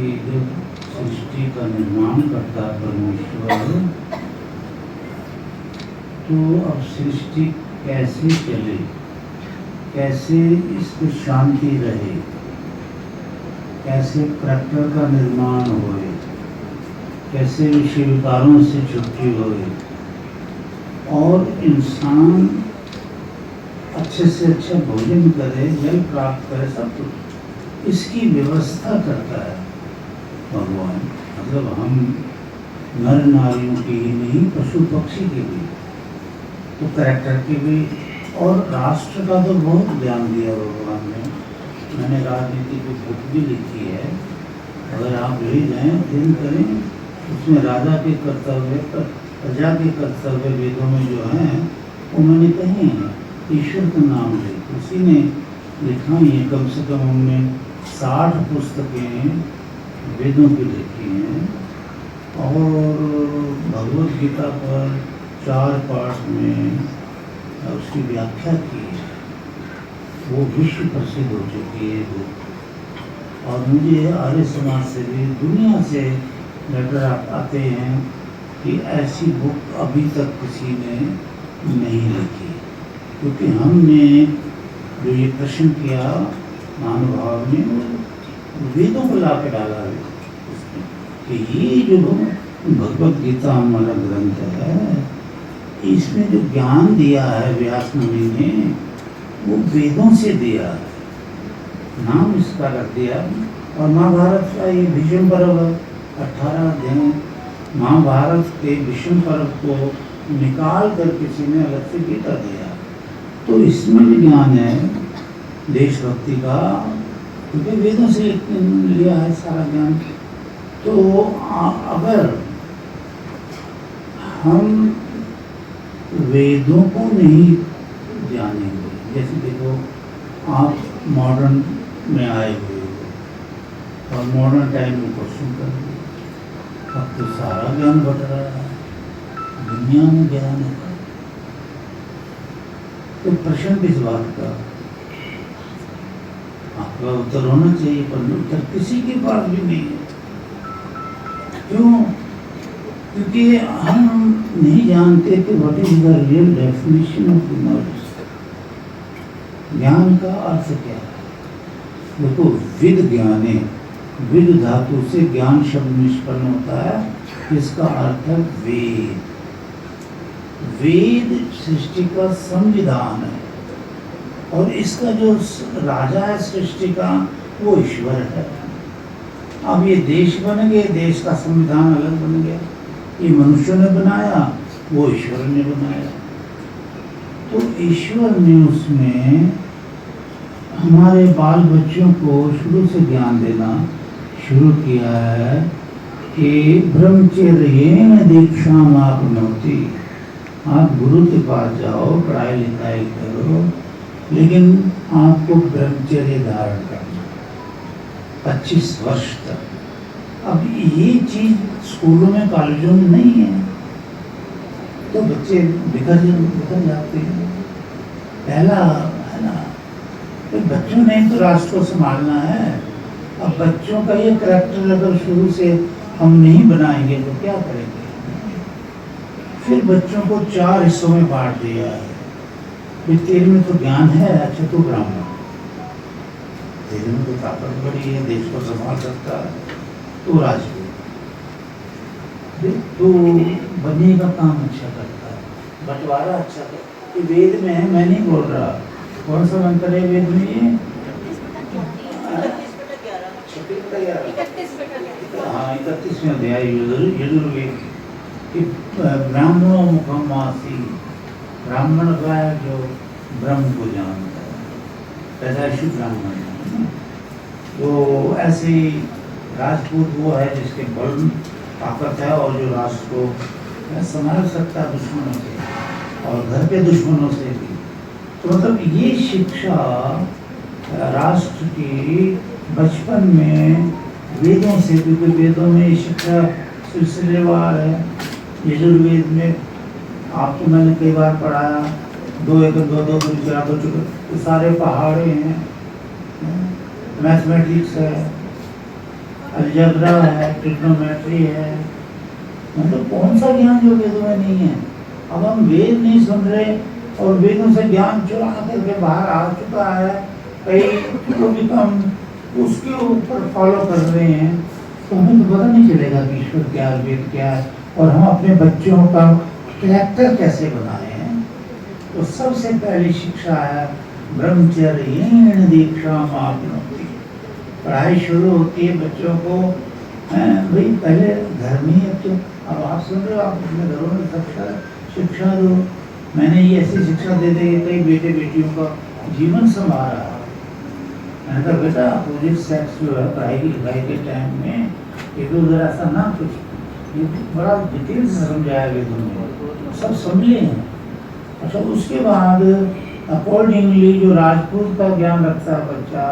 कि जब सृष्टि का निर्माण करता परमेश्वर, तो अब सृष्टि कैसे चले, कैसे इसको शांति रहे, कैसे करैक्टर का निर्माण होए, कैसे विषय विकारों से छुट्टी होए और इंसान अच्छे से अच्छा भोजन करे, जल प्राप्त करे, सब कुछ इसकी व्यवस्था करता है भगवान। मतलब हम नर नारियों की ही नहीं, पशु पक्षी की भी, तो करैक्टर की भी, और राष्ट्र का तो बहुत ज्ञान दिया भगवान ने। मैंने राजनीति की बुक भी लिखी है, अगर आप ले जाएं अध्ययन करें, उसमें राजा के कर्तव्य, प्रजा के कर्तव्य वेदों में जो हैं उन्होंने कहे हैं। ईश्वर का नाम ले, उसी ने लिखा ही है। कम से कम हमने 60 पुस्तकें वेदों की लिखी हैं और भगवद गीता पर 4 पाठ में उसकी व्याख्या की है। वो विश्व प्रसिद्ध हो चुकी है बुक। और मुझे आर्य समाज से भी, दुनिया से लेटर आते हैं कि ऐसी बुक अभी तक किसी ने नहीं लिखी, क्योंकि हमने जो ये प्रश्न किया महानुभाव ने, वेदों को ला के डाला है उसमें कि ये जो भगवद गीता हमारा ग्रंथ है, इसमें जो ज्ञान दिया है व्यास मुनि ने, वो वेदों से दिया है, नाम इसका रख दिया। और महाभारत का ये भीष्म पर्व 18 अध्याय महाभारत के भीष्म पर्व को निकाल कर किसी ने अलग से गीता दिया, तो इसमें भी ज्ञान है देशभक्ति का, क्योंकि वेदों से लिया है सारा ज्ञान। तो अगर हम वेदों को नहीं जानेंगे, जैसे देखो आप मॉडर्न में आए हुए हो और मॉडर्न टाइम में क्वेश्चन कर रहे, अब तो सारा ज्ञान बट रहा है, दुनिया में ज्ञान है, तो प्रश्न किस बात का? आपका उत्तर होना चाहिए, पर उत्तर किसी के पास भी नहीं है। क्यों? क्योंकि हम नहीं जानते कि what is the real definition of knowledge. ज्ञान का अर्थ क्या है? देखो, विद ज्ञाने, विद धातु से ज्ञान शब्द निष्पन्न होता है, इसका अर्थ है वेद। वेद सृष्टि का संविधान है, और इसका जो राजा है सृष्टि का, वो ईश्वर है। अब ये देश बन गए, देश का संविधान अलग बन गया, ये मनुष्यों ने बनाया, वो ईश्वर ने बनाया। तो ईश्वर ने उसमें हमारे बाल बच्चों को शुरू से ज्ञान देना शुरू किया है कि ब्रह्मचर्येण दीक्षाम आपनोति। आप गुरु के पास जाओ, पढ़ाई लिखाई करो, लेकिन आपको ब्रह्मचर्य धारण करना 25 वर्ष तक। अब ये चीज स्कूलों में, कॉलेजों में नहीं है, तो बच्चे बिखर जाते हैं। पहला है ना, तो बच्चों ने तो राष्ट्र को संभालना है। अब बच्चों का ये करैक्टर अगर शुरू से हम नहीं बनाएंगे तो क्या करेंगे? फिर बच्चों को 4 हिस्सों में बांट दिया है। तेरे में तो ज्ञान है, अच्छा तू ब्राह्मण, तेरे में तो ताकत बड़ी है, देश को संभाल सकता है, तू राजपूत, तू बनने का काम अच्छा करता है, बंटवारा अच्छा करता है। वेद में है, मैं नहीं बोल रहा। कौन सा मंत्र है वेद में? ये 31वें अध्याय यजुर्वेद कि ब्राह्मणों मुखमासी, ब्राह्मण का है जो ब्रह्म को जानता है, पैदाइशी ब्राह्मण है। तो ऐसे राजपूत वो है जिसके बल ताकत है और जो राष्ट्र को संभाल सकता है दुश्मनों से और घर के दुश्मनों से भी। तो मतलब ये शिक्षा राष्ट्र की बचपन में वेदों से, क्योंकि वेदों में ये शिक्षा सिलसिलेवार है। यजुर्वेद में आपको मैंने कई बार पढ़ाया, 2 एकड़ 2 4 सारे पहाड़े हैं, मैथमेटिक्स है, अलजेब्रा है, ट्रिग्नोमेट्री है, मतलब कौन सा ज्ञान जो वेदों में नहीं है। अब हम वेद नहीं सुन रहे और वेदों से ज्ञान चुरा करके बाहर आ चुका है, कई तो भी हम उसके ऊपर फॉलो कर रहे हैं, तो हमें तो पता नहीं चलेगा कि ईश्वर क्या है, वेद क्या है, और हम अपने बच्चों का कैरेक्टर कैसे बनाए हैं। तो सबसे पहली शिक्षा है ब्रह्मचर्येण दीक्षा मापनोति। पढ़ाई शुरू होती है बच्चों को भाई पहले घर में ही। तो अब आप सुन रहे हो, आप अपने घरों में शिक्षा दो। मैंने ये ऐसी शिक्षा दे दी, कई बेटे बेटियों का जीवन संभाला। मैंने कहा बेटा अपोजिट सेक्स जो है पढ़ाई की लिखाई के टाइम में ये तो जरा सा ना कुछ, ये बड़ा डिटेल से समझाया गया, तुमने सब समझे हैं। अच्छा, उसके बाद अकॉर्डिंगली जो राजपूत का ज्ञान रखता है बच्चा,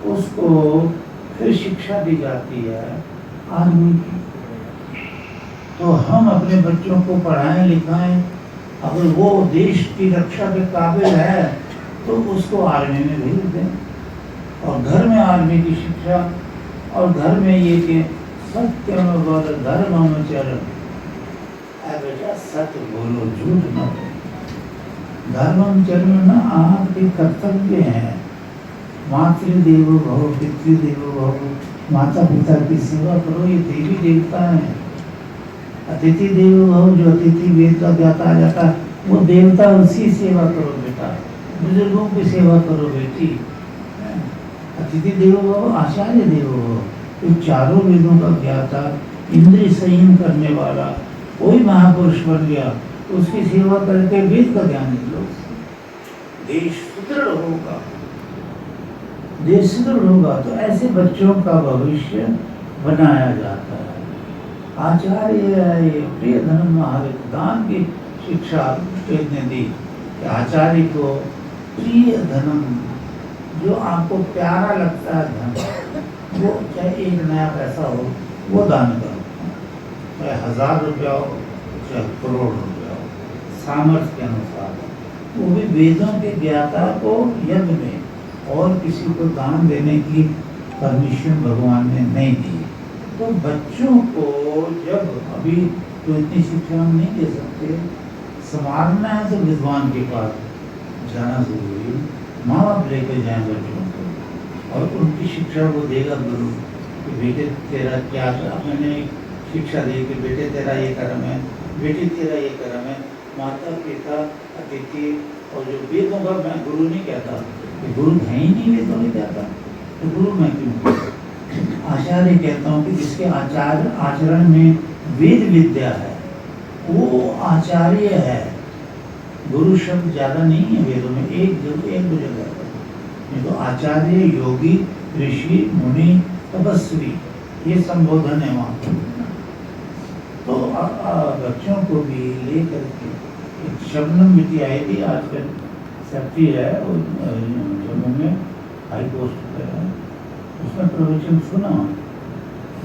उसको फिर शिक्षा दी जाती है आर्मी की। तो हम अपने बच्चों को पढ़ाएं लिखाएं, अगर वो देश की रक्षा के काबिल है तो उसको आर्मी में भेज दें। और घर में आर्मी की शिक्षा, और घर में ये कि सत्यम वद धर्मम चरण, बेटा सत्य बोलो, झूठ मत। धर्मम चरण न आपके कर्तव्य हैं। मातृदेवो भव, पितृदेवो भव, माता पिता की सेवा करो, ये देवी देवता है। अतिथि देवो भव, जो अतिथि वेद का क्या कहा जाता है, वो देवता, उसकी सेवा करो बेटा। बुजुर्गों की सेवा करो बेटी। अतिथि देवो भव, आचार्य देवो भव, तो चारों वेदों का ज्ञाता, इंद्रिय संयम करने वाला कोई महापुरुष बन गया, उसकी सेवा करके वेद का ज्ञान निकलो। देश सुदृढ़ होगा, देश सुदृढ़ होगा। तो ऐसे बच्चों का भविष्य बनाया जाता है। आचार्य प्रिय धर्म महाविद, दान की शिक्षा वेद ने दी। आचार्य को प्रिय धनम, जो आपको प्यारा लगता है धन, वो चाहे एक नया पैसा हो वो दान करो, चाहे 1000 रुपया हो चाहे करोड़ रुपया हो, सामर्थ्य के अनुसार। वो भी वेदों के ज्ञाता को यज्ञ में और किसी को दान देने की परमिशन भगवान ने नहीं दी। तो बच्चों को जब अभी तो इतनी शिक्षा हम नहीं दे सकते, संभालना है तो विद्वान के पास जाना जरूरी। माँ बाप लेकर जाएं बच्चों को और उनकी शिक्षा वो देगा गुरु कि बेटे तेरा क्या, मैंने शिक्षा दी कि बेटे तेरा ये कर्म है, बेटी तेरा ये कर्म है। माता पिता अतिथि और जो वेदों का, मैं गुरु नहीं कहता कि गुरु है ही नहीं, वेदों नहीं कहता तो गुरु मैं क्यों, आचार्य कहता हूँ कि जिसके आचरण में वेद विद्या है वो आचार्य है। गुरु शब्द ज़्यादा नहीं है वेदों में, एक दो जगह पर। नहीं तो आचार्य, योगी, ऋषि, मुनि, तपस्वी, ये संबोधन है वहाँ पर। तो बच्चों को भी लेकर के एक शबनम बिटिया आई थी, आजकल सेक्रेटरी है जम्मू में, हाई पोस्ट पर है। उसने प्रवचन सुना,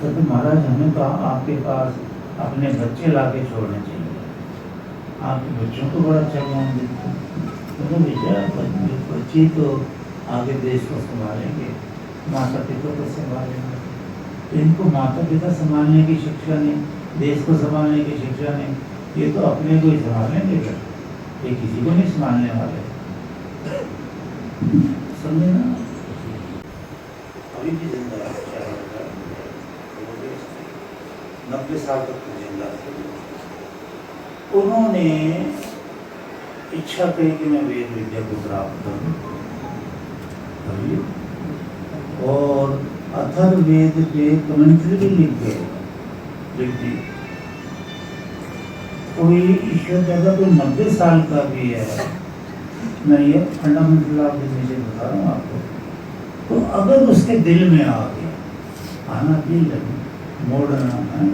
कहते महाराज हमें तो आपके पास अपने बच्चे ला के छोड़ने चाहिए, आपके बच्चों को बड़ा अच्छा ज्ञान देते हैं। तो बेटा बच्चे तो आगे देश को संभालेंगे, माता पिता को संभालेंगे। तो इनको माता पिता संभालने की शिक्षा नहीं, देश को संभालने की शिक्षा नहीं, ये तो अपने को ही संभालेंगे, ये किसी को नहीं संभालने वाले। समझे ना? अभी भी जिंदा है, 90 साल तक तो जिंदा थे। उन्होंने इच्छा कही कि मैं वेद विद्या को प्राप्त करूं, और अथर्ववेद के कमेंट्री भी लिख दी। कोई ईश्वर कहता कोई 90 साल का भी है, मैं ये फंडामेंटल ऑफ डिसीजन बता रहा हूँ आपको। तो अगर उसके दिल में आ गया, आना दिल मोड़ना है,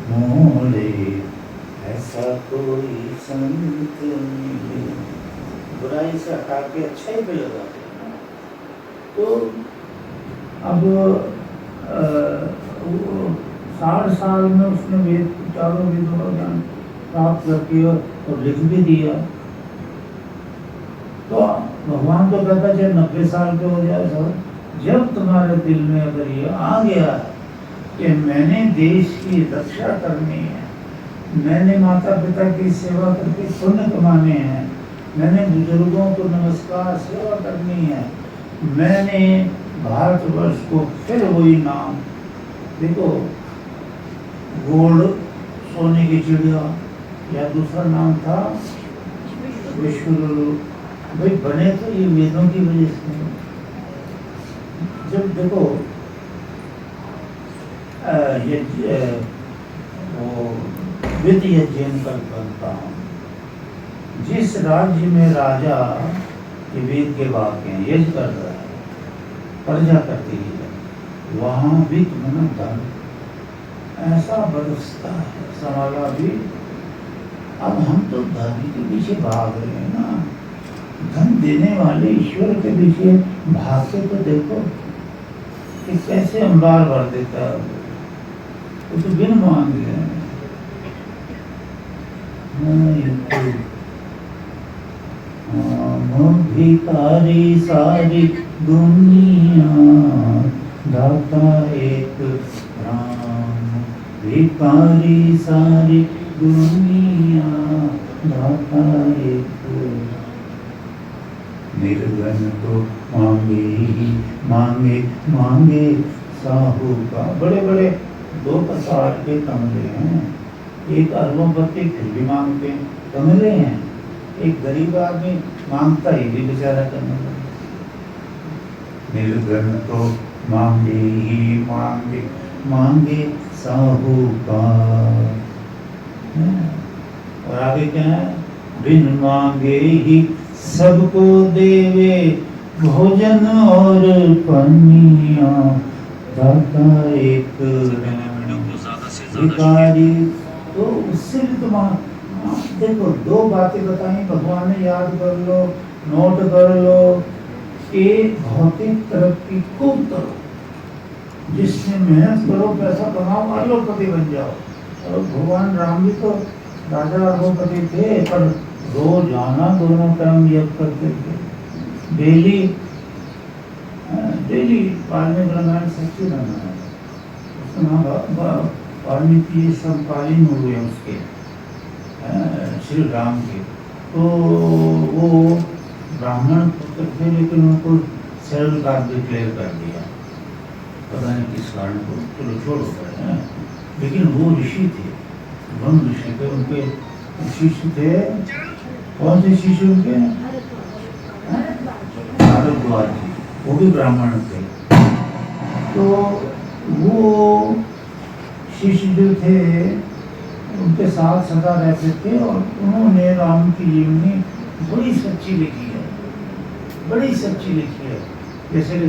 मोड़े ऐसा कोई संत मिले, बुराई से हटा के अच्छा ही पे लगाते हैं। तो अब 60 साल में उसने वेद, चारों वेदों का ज्ञान प्राप्त करके और लिख भी दिया। तो भगवान तो कहता चाहे 90 साल के हो जाए सब, जब तुम्हारे दिल में अगर ये आ गया कि मैंने देश की रक्षा करनी है, मैंने माता पिता की सेवा करके पुण्य कमाने हैं, मैंने बुजुर्गों को नमस्कार सेवा करनी है, मैंने भारतवर्ष को फिर वही नाम, देखो गोल्ड सोने की चिड़िया या दूसरा नाम था विश्व गुरु, भाई बने तो ये वेदों की वजह से। जब देखो वो विद यज्ञ कल्पता हूँ, जिस राज्य में राजा ये वेद के वाक्य हैं, यज्ञ कर रहा है, प्रजा करती है, वहाँ भी तुम्हें धन ऐसा बरसता है समाला भी। अब हम तो धन के पीछे भाग रहे हैं ना, धन देने वाले ईश्वर के पीछे भाग के तो देखो कि कैसे अंबार भर देता है, वो तो बिन मांगे हैं। भिखारी सारी दुनिया दाता एक राम, भिखारी सारी दुनिया दाता एक, निर्धन तो मांगे ही मांगे मांगे साहू का। बड़े बड़े दो प्रकार के कमले हैं, एक अरबोपति फिर भी मांगते हैं, कमले हैं, एक गरीब आदमी मांगता ही भी बेचारा करने लगा। निर्धन तो मांगे ही मांगे मांगे साहूकार, और आगे क्या है, बिन मांगे ही सबको देवे भोजन और पनिया दाता एक भिखारी। तो उससे भी तुम देखो दो बातें बताई भगवान ने, याद कर लो, नोट कर लो। एक भौतिक तरक्की खूब करो, जिसमें मेहनत करो, पैसा कमाओ, अरबपति बन जाओ। और भगवान राम भी तो राजा अरबपति थे, पर रोजाना दोनों टाइम यज्ञ करते थे, डेली डेली। वाल्मीकि रामायण सच्ची रामायण, वाल्मीकि समकालीन हुए उसके श्री राम के, तो वो ब्राह्मण पुत्र थे, लेकिन उनको सरल कास्ट डिक्लेयर कर दिया, पता नहीं किस कारण को, चलो छोड़ो कर। लेकिन वो ऋषि थे, ब्रह्म ऋषि थे, उनके शिष्य थे। कौन से शिष्य उनके? भारद्वाज जी, वो भी ब्राह्मण थे। तो वो शिष्य जो थे उनके साथ सदा रहते थे, और उन्होंने राम की जीवनी बड़ी सच्ची लिखी है, बड़ी सच्ची लिखी है। जैसे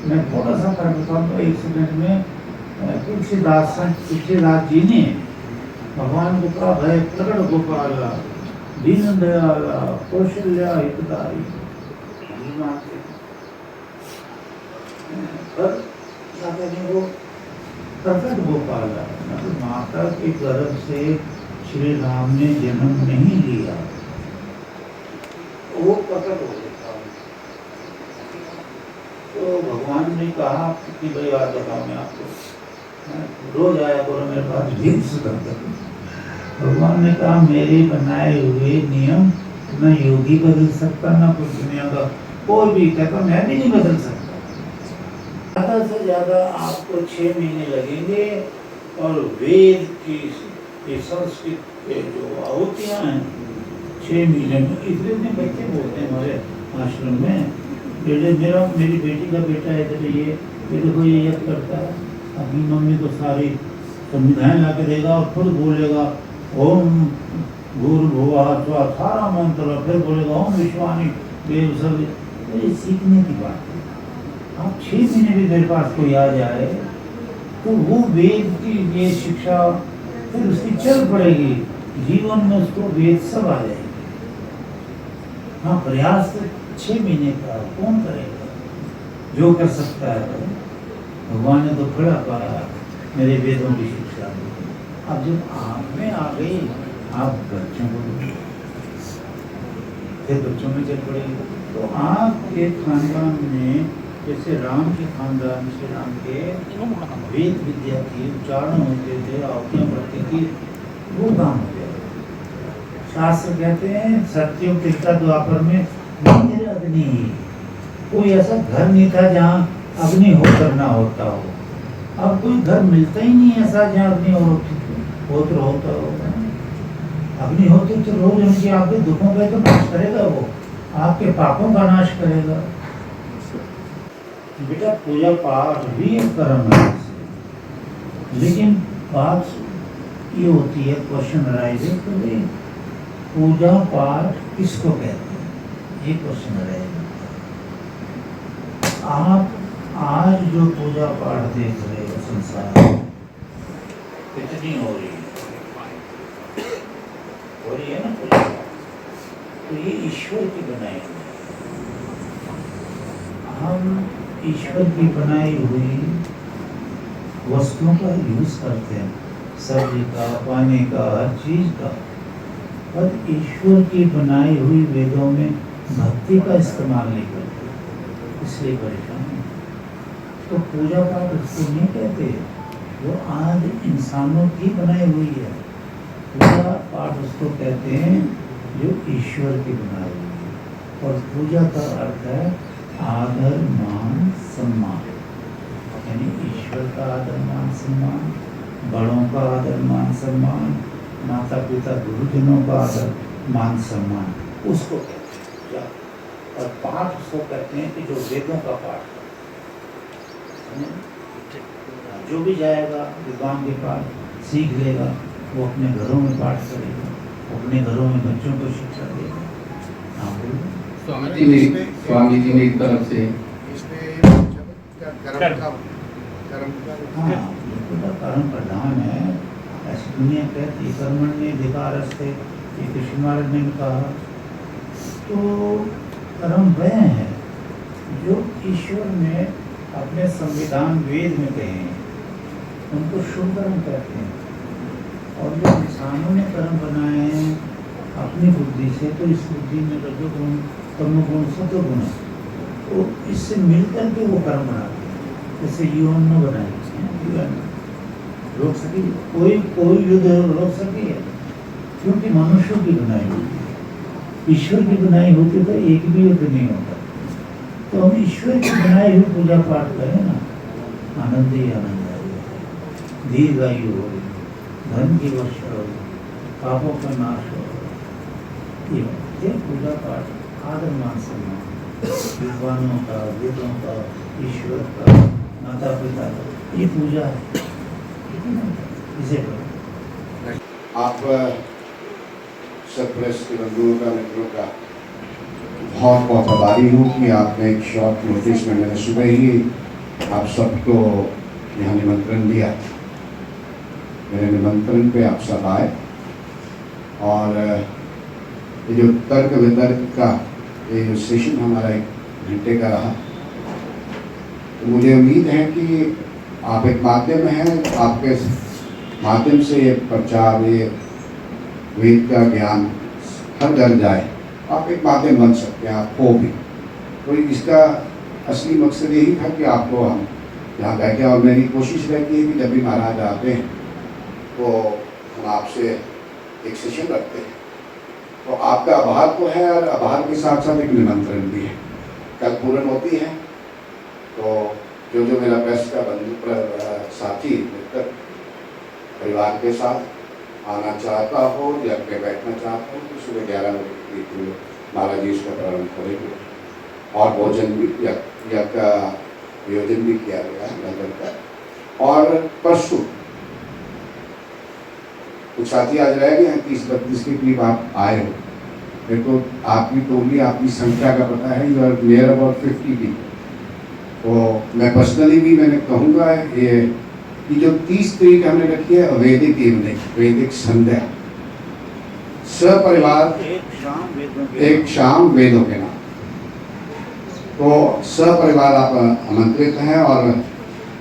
मैं थोड़ा सा कर बताऊँ तो एक सेकंड में, तुलसीदास जी ने भगवान को कहा, भय प्रकट गोपाला दीन दयाला कौशल्या हितकारी, पर वो प्रकट गोपाला, मतलब माता के गर्भ से श्री राम ने जन्म नहीं लिया, वो प्रकट हो गया। तो भगवान ने कहा कि भाई बात बताओ, मैं आपको रोज आया करो मेरे पास भिक्ष करके। भगवान ने कहा, मेरे बनाए हुए नियम न योगी बदल सकता, न कुछ दुनिया का कोई भी, कहता मैं भी नहीं बदल सकता। ज़्यादा से ज़्यादा आपको 6 महीने लगेंगे, और वेद की संस्कृत के जो आहुतियाँ हैं 6 महीने में। इतने बच्चे बोलते हैं हमारे आश्रम में, मेरी बेटी का बेटा है, तो ये देखो ये यज्ञ करता है, अपनी मम्मी को सारी संविधाएं ला के देगा, और खुद बोलेगा ओम भूर्भुवः स्वः, सारा मंत्र, फिर बोलेगा ओम विश्वानि देव सब। ये सीखने की बात है। आप 6 महीने भी मेरे पास कोई आ जाए तो वो वेद की ये शिक्षा फिर उसकी चल पड़ेगी, जीवन में उसको वेद सब आ जाएगी। हाँ, प्रयास 6 महीने का कौन करेगा, जो कर सकता है। भगवान ने तो खड़ा पाया मेरे वेदों की शिक्षा। अब जब आप में आ गई, आप बच्चों को फिर बच्चों में चल पड़ेगी। तो आपके खानदान में जैसे राम के खानदान श्री राम के वेद विद्या की उच्चारण होते थे, आहुतियाँ पढ़ती थी, वो काम हो गया। शास्त्र कहते हैं सत्युग त्रेता द्वापर में मंदिर अग्नि, कोई ऐसा घर नहीं था जहाँ अग्निहोत्र ना होता हो। अब कोई घर मिलता ही नहीं ऐसा जहाँ अग्निहोत्र होता हो। अग्निहोत्र तो रोज उनकी आपके दुखों का तो नाश करेगा, वो आपके पापों का नाश करेगा। बेटा पूजा पाठ भी एक कर्म है, लेकिन बात ये होती है, क्वेश्चन राइज है कि पूजा पाठ किसको कहते हैं, ये क्वेश्चन रहेगा। आप आज जो पूजा पाठ देख रहे हो संसार कितनी हो रही है ना पूजा, तो ये ईश्वर की बनाई हुई, हम ईश्वर की बनाई हुई वस्तुओं का यूज करते हैं, सब्जी का, पानी का, हर चीज का, पर ईश्वर की बनाई हुई वेदों में भक्ति का इस्तेमाल नहीं करते, इसलिए परेशान है। तो पूजा पाठ उसको नहीं कहते, वो आज इंसानों की बनाई हुई है। पूजा पाठ उसको कहते हैं जो ईश्वर की बनाई हुई है। और पूजा का अर्थ है आदर मान सम्मान, यानी ईश्वर का आदर मान सम्मान, बड़ों का आदर मान सम्मान, माता पिता गुरुजनों का आदर मान सम्मान, उसको कहते हैं पूजा। और पाठ उसको कहते हैं कि जो वेदों का पाठ है, जो भी जाएगा विद्वान के पास सीख लेगा, वो अपने घरों में पाठ करेगा, अपने घरों में बच्चों को शिक्षा देगा। हाँ बोलो। स्वामी जी ने एक तरफ से कर्म प्रधान है, ऐसी दुनिया कहती है। कर्मण्य अधिकारस्ते, ये कृष्ण महाराज ने कहा। तो कर्म वह है जो ईश्वर ने अपने संविधान वेद में कहे हैं, उनको शुभ कर्म कहते हैं। और जो इंसानों ने कर्म बनाए हैं अपनी बुद्धि से, तो इस बुद्धि में रजोगुण तमोगुण सत्वगुण है, तो इससे मिलकर के वो कर्म बनाते हैं। जैसे युवन न बनाए, रोक सके कोई युद्ध रोक सके, क्योंकि मनुष्यों की बनाई होती है। ईश्वर की बनाई होती तो एक भी युद्ध नहीं होता। तो हम ईश्वर की बनाई हुई पूजा पाठ करें ना, आनंद ही आनंद आएगा, दीर्घायु हो, धन की वर्षा हो, पापों का नाश हो। ये पूजा पाठ आदर मान सम्मान, विद्वानों का, वेदों का, ईश्वर का, माता पिता का, ये पूजा है। इसे आप सब प्रेस के बंधुओं का, मित्रों का बहुत बहुत आभारी हूँ कि आपने एक शॉर्ट नोटिस में, मैंने सुबह ही आप सबको यहाँ निमंत्रण दिया। मेरे निमंत्रण पे आप सब आए, और ये जो तर्क वितर्क का ये जो सेशन हमारा 1 घंटे का रहा, तो मुझे उम्मीद है कि आप एक माध्यम हैं, आपके माध्यम से ये प्रचार, ये वेद का ज्ञान हर घर जाए। आप एक माध्यम बन सकते हैं, आप हो भी। तो इसका असली मकसद यही था कि आपको हम यहाँ बैठे, और मेरी कोशिश रहती है कि जब भी महाराज आते हैं तो हम आपसे एक सेशन रखते हैं। तो आपका आभार तो है, और आभार के साथ साथ एक निमंत्रण भी है। कल पूर्ण होती है, तो जो मेरा प्रेस का बंधु साथी मित्र परिवार के साथ आना चाहता हो या पे बैठना चाहता हो, तो सुबह 11 बजे के महाराज जी उसका प्रारंभ करेंगे। और भोजन भी यज्ञ का आयोजन भी किया गया है नगर का। और परसों कुछ साथी आज रह गए हैं, 30-32 के करीब आप आए हो। मेरे को आपकी टोली, आपकी संख्या का पता है, you are near about 50 people. तो मैं पर्सनली भी मैंने कहूँगा ये कि जो 30 तारीख हमने रखी है वैदिक इवनिंग, वैदिक संध्या, सपरिवार एक शाम वेदों के नाम, तो सपरिवार आप आमंत्रित हैं। और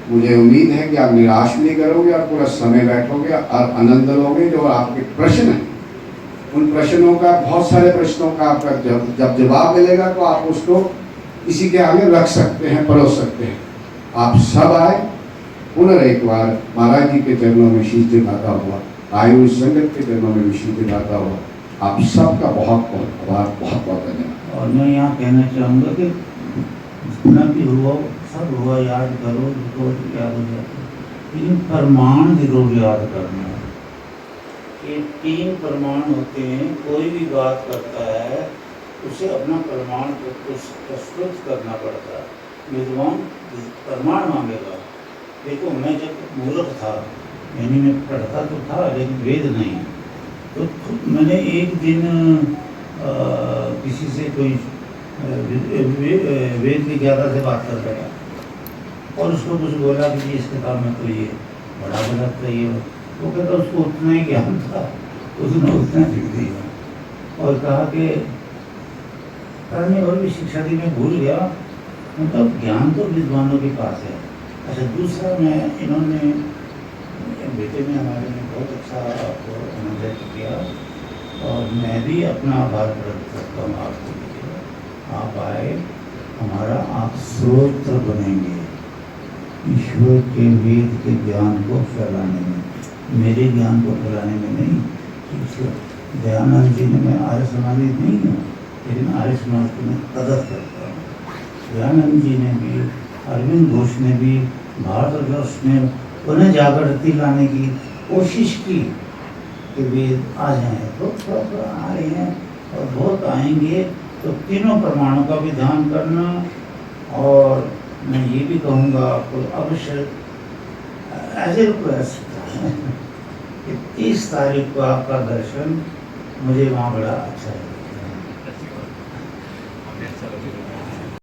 मुझे उम्मीद है कि आप निराश नहीं करोगे और पूरा समय बैठोगे और आनंद लोगे। जो आपके प्रश्न हैं उन प्रश्नों का, बहुत सारे प्रश्नों का आपका जब जवाब मिलेगा तो आप उसको किसी के आगे रख सकते हैं, परोस सकते हैं। आप सब आए, पुनः बार महाराज जी के चरणों में शीश झुकाता हुआ, आयुष संगत के चरणों में भी शीश झुकाता हुआ, आप सबका बहुत बहुत आभार, बहुत बहुत धन्यवाद। और मैं यहाँ कहना चाहूँगा कि जितना भी हुआ सब हुआ, याद करो, तो याद हो जाता है। लेकिन प्रमाण जरूर याद करना है। ये 3 प्रमाण होते हैं। कोई भी बात करता है उसे अपना प्रमाण प्रस्तुत करना पड़ता है। विद्वान प्रमाण मांगेगा। देखो, मैं जब मूर्ख था, यानी मैं पढ़ता तो था लेकिन वेद नहीं, तो मैंने एक दिन किसी से कोई वेद विज्ञाता से बात कर रहा और उसको कुछ बोला कि इस किताब में तो ये बड़ा गलत है ये। वो कहता उसको उतना ही ज्ञान था, उसने उतना लिख दिया और कहा कि करने और भी शिक्षा दी, मैं भूल गया। मतलब ज्ञान तो विद्वानों के पास है। अच्छा, दूसरा मैं इन्होंने बेटे में हमारे में बहुत अच्छा अनुभव किया और मैं भी अपना आभार प्रकट करता हूँ आपको। आप आए, हमारा आप स्रोत बनेंगे ईश्वर के वेद के ज्ञान को फैलाने में, मेरे ज्ञान को फैलाने में नहीं। दयानंद जी ने, मैं आर्य समाजी नहीं हूँ लेकिन आर्य समाज को मैं कदर करता हूँ। दयानंद जी ने भी, अरविंद घोष ने भी, भारत वर्ष में उन्हें जागृति लाने की कोशिश की कि वेद आ जाएं, तो थोड़ा आ रहे हैं और बहुत आएंगे। तो तीनों प्रमाणों का भी ध्यान करना। और मैं ये भी कहूँगा आपको अवश्य एज ए रिक्वेस्ट कि 30 तारीख को आपका दर्शन मुझे वहाँ बड़ा अच्छा है।